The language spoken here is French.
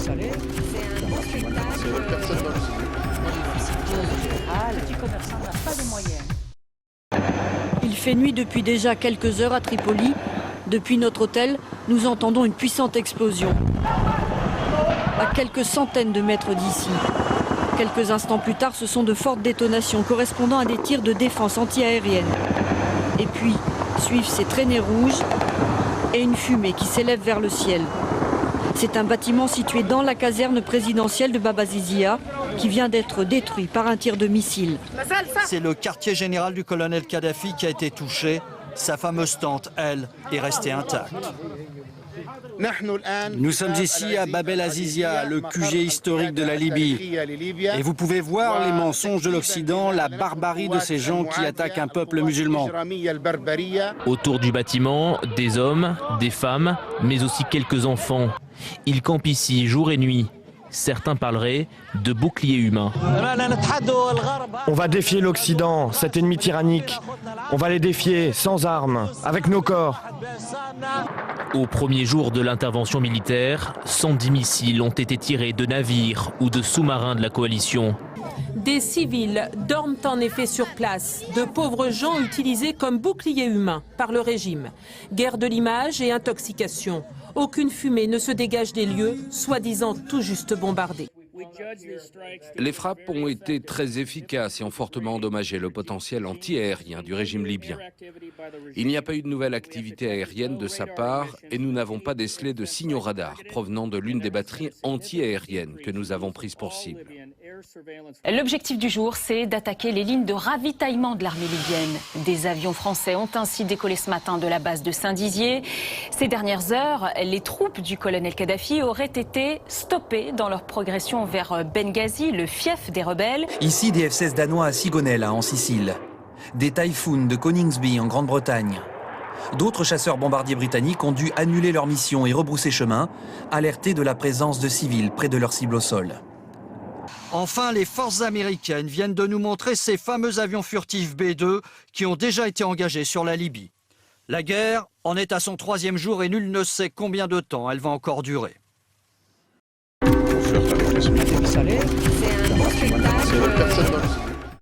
salé. C'est un beau spectacle. Personne dans le Le petit commerçant n'a pas de moyens. Il fait nuit depuis déjà quelques heures à Tripoli. Depuis notre hôtel, nous entendons une puissante explosion. À quelques centaines de mètres d'ici. Quelques instants plus tard, ce sont de fortes détonations correspondant à des tirs de défense antiaérienne. Et puis, suivent ces traînées rouges et une fumée qui s'élève vers le ciel. C'est un bâtiment situé dans la caserne présidentielle de Baba Zizia qui vient d'être détruit par un tir de missile. C'est le quartier général du colonel Kadhafi qui a été touché. Sa fameuse tente, elle, est restée intacte. Nous sommes ici à Bab el Azizia, le QG historique de la Libye. Et vous pouvez voir les mensonges de l'Occident, la barbarie de ces gens qui attaquent un peuple musulman. Autour du bâtiment, des hommes, des femmes, mais aussi quelques enfants. Ils campent ici jour et nuit. Certains parleraient de boucliers humains. On va défier l'Occident, cet ennemi tyrannique. On va les défier sans armes, avec nos corps. Au premier jour de l'intervention militaire, 110 missiles ont été tirés de navires ou de sous-marins de la coalition. Des civils dorment en effet sur place, de pauvres gens utilisés comme boucliers humains par le régime. Guerre de l'image et intoxication. Aucune fumée ne se dégage des lieux, soi-disant tout juste bombardés. Les frappes ont été très efficaces et ont fortement endommagé le potentiel anti-aérien du régime libyen. Il n'y a pas eu de nouvelle activité aérienne de sa part et nous n'avons pas décelé de signaux radars provenant de l'une des batteries anti-aériennes que nous avons prises pour cible. L'objectif du jour, c'est d'attaquer les lignes de ravitaillement de l'armée libyenne. Des avions français ont ainsi décollé ce matin de la base de Saint-Dizier. Ces dernières heures, les troupes du colonel Kadhafi auraient été stoppées dans leur progression vers Benghazi, le fief des rebelles. Ici, des F-16 danois à Sigonella, en Sicile. Des Typhoon de Coningsby, en Grande-Bretagne. D'autres chasseurs bombardiers britanniques ont dû annuler leur mission et rebrousser chemin, alertés de la présence de civils près de leur cible au sol. Enfin, les forces américaines viennent de nous montrer ces fameux avions furtifs B-2 qui ont déjà été engagés sur la Libye. La guerre en est à son 3e jour et nul ne sait combien de temps elle va encore durer. Salé. C'est un beau spectacle. Personne dans le